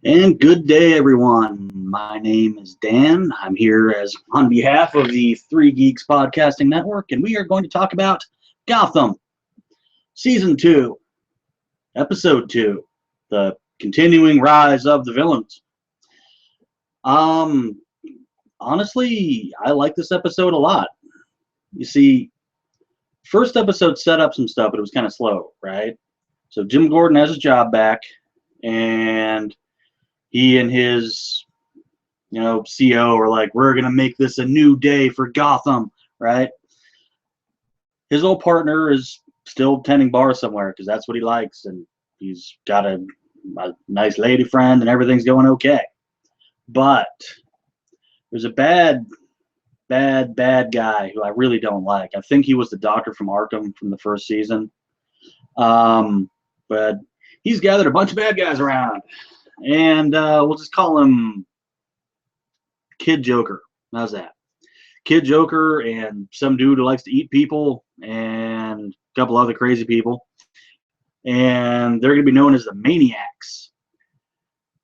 And good day, everyone. My name is Dan. I'm here as on behalf of the Three Geeks Podcasting Network, and we are going to talk about Gotham, Season 2, Episode 2, the continuing rise of the villains. Um, Honestly, I like this episode a lot. You see, first episode set up some stuff, but it was kind of slow, right? So Jim Gordon has his job back, and he and his CO are like, we're gonna make this a new day for Gotham, right? His old partner is still tending bar somewhere because that's what he likes, and he's got a nice lady friend, and everything's going okay. But there's a bad guy who I really don't like. I think he was the doctor from Arkham from the first season. But he's gathered a bunch of bad guys around, and we'll just call him Kid Joker. How's that? Kid Joker and some dude who likes to eat people and a couple other crazy people. And they're going to be known as the Maniacs.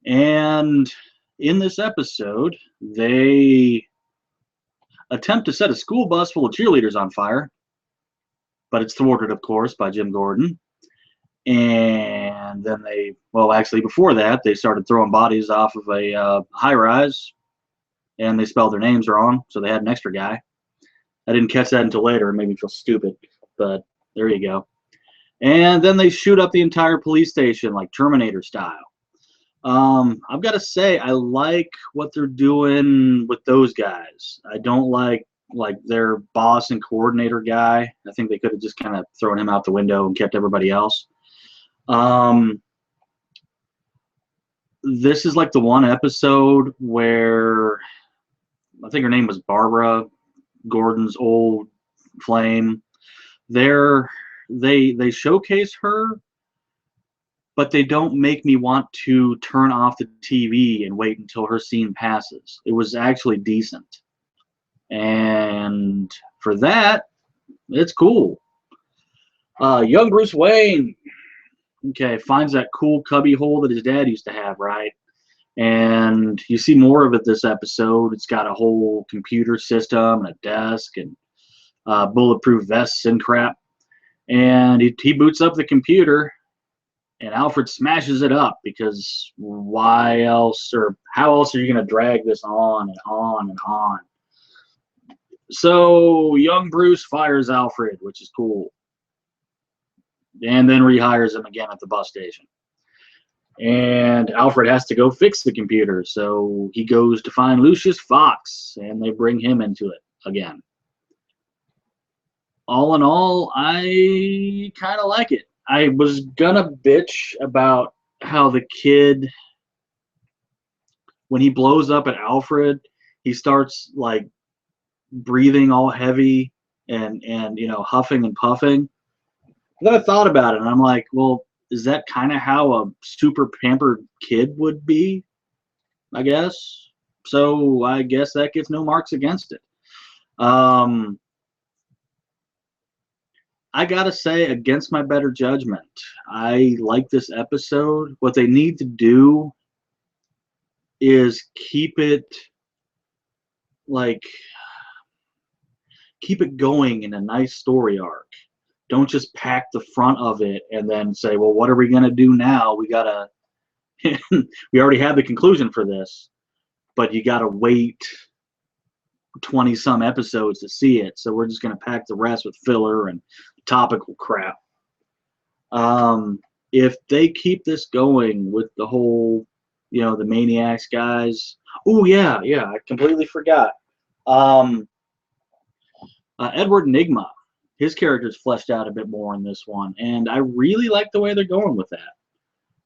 And in this episode, they attempt to set a school bus full of cheerleaders on fire, but it's thwarted, of course, by Jim Gordon. And then before that, they started throwing bodies off of a high-rise, and they spelled their names wrong, so they had an extra guy. I didn't catch that until later. It made me feel stupid, but there you go. And then they shoot up the entire police station like Terminator style. I've got to say, I like what they're doing with those guys. I don't like their boss and coordinator guy. I think they could have just kind of thrown him out the window and kept everybody else. This is like the one episode where I think her name was Barbara, Gordon's old flame. They showcase her, but they don't make me want to turn off the TV and wait until her scene passes. It was actually decent. And for that, it's cool. Young Bruce Wayne, finds that cool cubby hole that his dad used to have, right? And you see more of it this episode. It's got a whole computer system and a desk and bulletproof vests and crap. And he boots up the computer, and Alfred smashes it up because why else, or how else are you going to drag this on and on and on? So young Bruce fires Alfred, which is cool, and then rehires him again at the bus station. And Alfred has to go fix the computer, so he goes to find Lucius Fox, and they bring him into it again. All in all, I kind of like it. I was gonna bitch about how the kid, when he blows up at Alfred, he starts like breathing all heavy and huffing and puffing. Then I thought about it, and I'm like, well, is that kind of how a super pampered kid would be? I guess. So I guess that gets no marks against it. I gotta say, against my better judgment, I like this episode. What they need to do is keep it going in a nice story arc. Don't just pack the front of it and then say, well, what are we going to do now? We already have the conclusion for this, but you got to wait 20 some episodes to see it. So we're just going to pack the rest with filler and topical crap. If they keep this going with the whole, the Maniacs guys. Oh yeah. I completely forgot. Edward Nygma. His character's fleshed out a bit more in this one, and I really like the way they're going with that.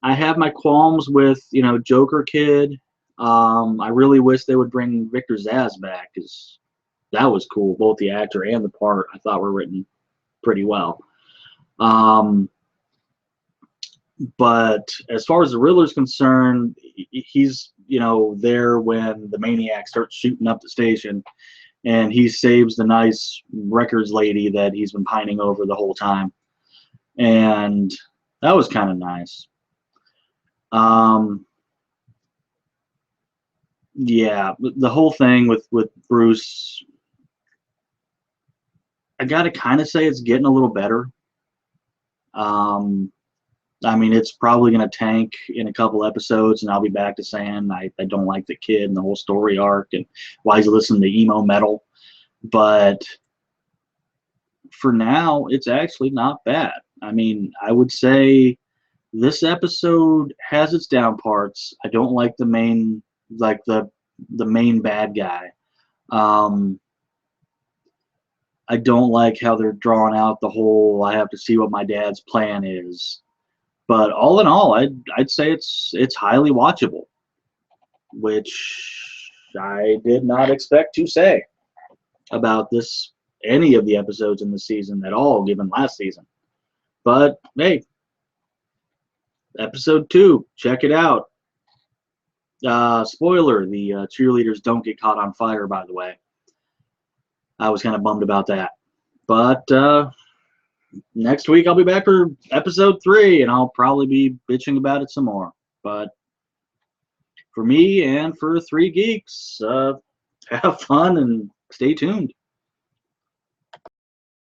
I have my qualms with, Joker Kid. I really wish they would bring Victor Zsasz back, because that was cool. Both the actor and the part I thought were written pretty well. But as far as the Riddler's concerned, he's, there when the Maniac starts shooting up the station, and he saves the nice records lady that he's been pining over the whole time. And that was kind of nice. Yeah, the whole thing with Bruce, I gotta kind of say it's getting a little better. Um, I mean, it's probably gonna tank in a couple episodes, and I'll be back to saying I don't like the kid and the whole story arc and why he's listening to emo metal. But for now, it's actually not bad. I mean, I would say this episode has its down parts. I don't like the main, like the main bad guy. Um, I don't like how they're drawing out the whole I have to see what my dad's plan is. But all in all, I'd say it's highly watchable, which I did not expect to say about this any of the episodes in the season at all, given last season. But hey, episode 2, check it out. Spoiler: the cheerleaders don't get caught on fire. By the way, I was kind of bummed about that. But next week I'll be back for episode 3, and I'll probably be bitching about it some more. But for me and for 3 Geeks, have fun and stay tuned.